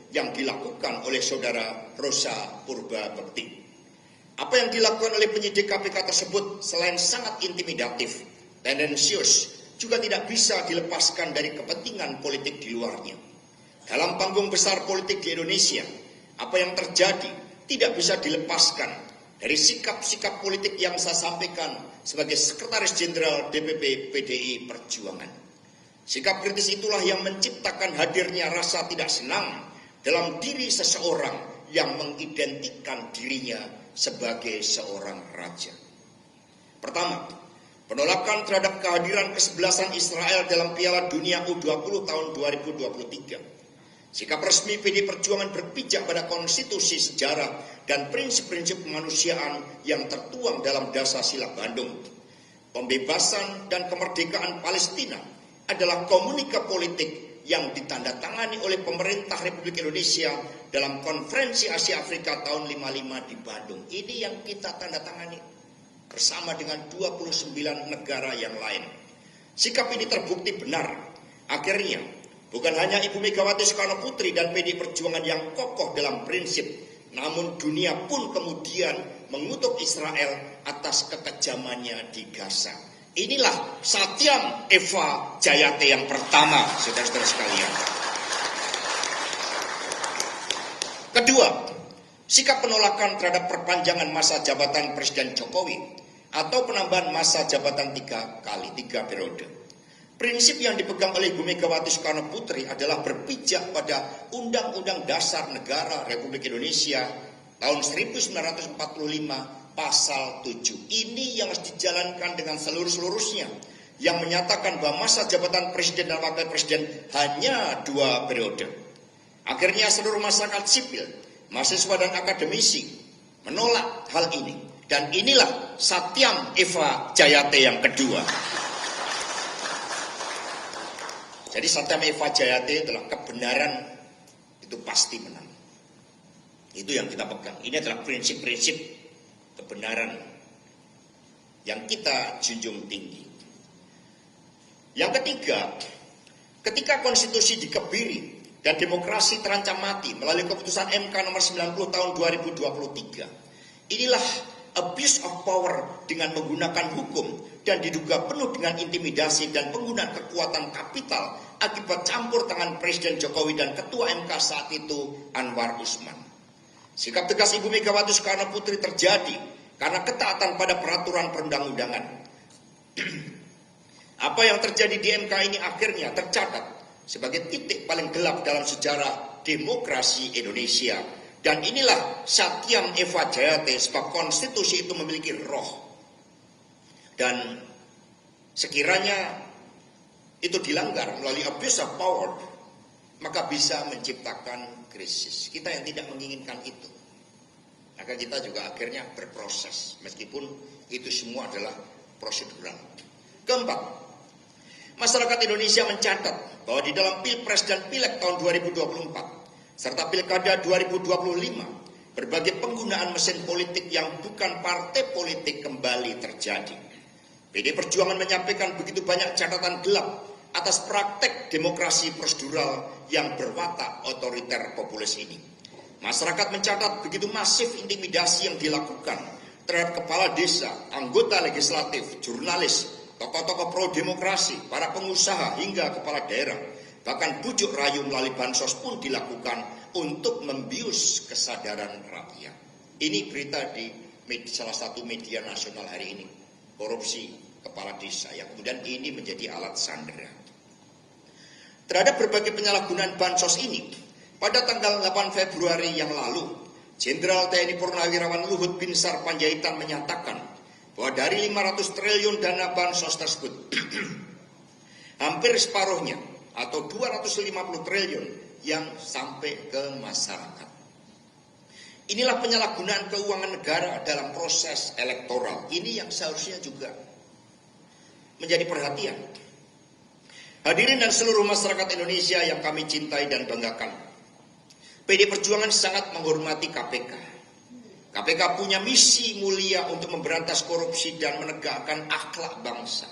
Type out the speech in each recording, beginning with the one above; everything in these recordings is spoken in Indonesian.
yang dilakukan oleh saudara Rosa Purbabekti. Apa yang dilakukan oleh penyidik KPK tersebut selain sangat intimidatif, tendensius, juga tidak bisa dilepaskan dari kepentingan politik di luarnya. Dalam panggung besar politik di Indonesia, apa yang terjadi tidak bisa dilepaskan dari sikap-sikap politik yang saya sampaikan sebagai Sekretaris Jenderal DPP PDI Perjuangan. Sikap kritis itulah yang menciptakan hadirnya rasa tidak senang dalam diri seseorang yang mengidentikan dirinya sebagai seorang raja. Pertama, penolakan terhadap kehadiran kesebelasan Israel dalam Piala Dunia U20 tahun 2023. Sikap resmi PDI Perjuangan berpijak pada konstitusi sejarah dan prinsip-prinsip kemanusiaan yang tertuang dalam Dasar-Sila Bandung. Pembebasan dan kemerdekaan Palestina adalah komunika politik yang ditandatangani oleh pemerintah Republik Indonesia dalam Konferensi Asia Afrika tahun 55 di Bandung. Ini yang kita tandatangani bersama dengan 29 negara yang lain. Sikap ini terbukti benar. Akhirnya, bukan hanya Ibu Megawati Soekarno Putri dan PDI Perjuangan yang kokoh dalam prinsip, namun dunia pun kemudian mengutuk Israel atas kekejamannya di Gaza. Inilah Satyam Eva Jayate yang pertama, saudara-saudara sekalian. Kedua, sikap penolakan terhadap perpanjangan masa jabatan Presiden Jokowi atau penambahan masa jabatan 3 periode. Prinsip yang dipegang oleh Ibu Megawati Soekarno Putri adalah berpijak pada Undang-Undang Dasar Negara Republik Indonesia tahun 1945 pasal 7. Ini yang harus dijalankan dengan seluruh-seluruhnya, yang menyatakan bahwa masa jabatan presiden dan wakil presiden hanya 2 periode. Akhirnya seluruh masyarakat sipil, mahasiswa dan akademisi menolak hal ini. Dan inilah Satyam Eva Jayate yang kedua. Jadi Satyam Eva Jayate adalah kebenaran itu pasti menang. Itu yang kita pegang. Ini adalah prinsip-prinsip kebenaran yang kita junjung tinggi. Yang ketiga, ketika konstitusi dikebiri dan demokrasi terancam mati melalui keputusan MK nomor 90 tahun 2023, inilah abuse of power dengan menggunakan hukum dan diduga penuh dengan intimidasi dan penggunaan kekuatan kapital akibat campur tangan Presiden Jokowi dan Ketua MK saat itu Anwar Usman. Sikap tegas Ibu Megawati Soekarno Putri terjadi karena ketaatan pada peraturan perundang-undangan. Apa yang terjadi di MK ini akhirnya tercatat sebagai titik paling gelap dalam sejarah demokrasi Indonesia. Dan inilah Satyam Eva Jayate, sebab konstitusi itu memiliki roh. Dan sekiranya itu dilanggar melalui abuse of power, maka bisa menciptakan krisis. Kita yang tidak menginginkan itu, maka kita juga akhirnya berproses, meskipun itu semua adalah prosedural. Keempat, masyarakat Indonesia mencatat bahwa di dalam Pilpres dan Pileg tahun 2024 serta Pilkada 2025, berbagai penggunaan mesin politik yang bukan partai politik kembali terjadi. PDI Perjuangan menyampaikan begitu banyak catatan gelap atas praktek demokrasi prosedural yang berwatak otoriter populis ini. Masyarakat mencatat begitu masif intimidasi yang dilakukan terhadap kepala desa, anggota legislatif, jurnalis, tokoh-tokoh pro-demokrasi, para pengusaha hingga kepala daerah. Bahkan bujuk rayu melalui bansos pun dilakukan untuk membius kesadaran rakyat. Ini berita di salah satu media nasional hari ini. Korupsi kepala desa yang kemudian ini menjadi alat sandera. Terhadap berbagai penyalahgunaan bansos ini, pada tanggal 8 Februari yang lalu, Jenderal TNI Purnawirawan Luhut Binsar Panjaitan menyatakan bahwa dari 500 triliun dana bansos tersebut, hampir separuhnya atau 250 triliun yang sampai ke masyarakat. Inilah penyalahgunaan keuangan negara dalam proses elektoral. Ini yang seharusnya juga menjadi perhatian. Hadirin dan seluruh masyarakat Indonesia yang kami cintai dan banggakan, PDI Perjuangan sangat menghormati KPK. KPK punya misi mulia untuk memberantas korupsi dan menegakkan akhlak bangsa.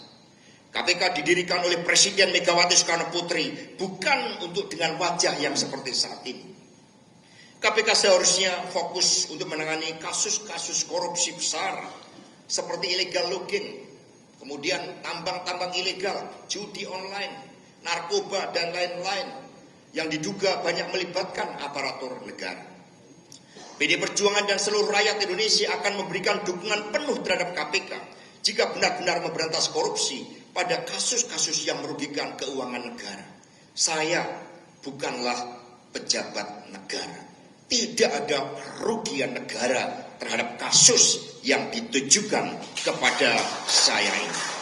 KPK didirikan oleh Presiden Megawati Soekarno Putri bukan untuk dengan wajah yang seperti saat ini. KPK seharusnya fokus untuk menangani kasus-kasus korupsi besar seperti illegal logging, kemudian tambang-tambang ilegal, judi online, narkoba, dan lain-lain yang diduga banyak melibatkan aparatur negara. PD Perjuangan dan seluruh rakyat Indonesia akan memberikan dukungan penuh terhadap KPK jika benar-benar memberantas korupsi pada kasus-kasus yang merugikan keuangan negara. Saya bukanlah pejabat negara. Tidak ada kerugian negara terhadap kasus yang ditujukan kepada saya ini.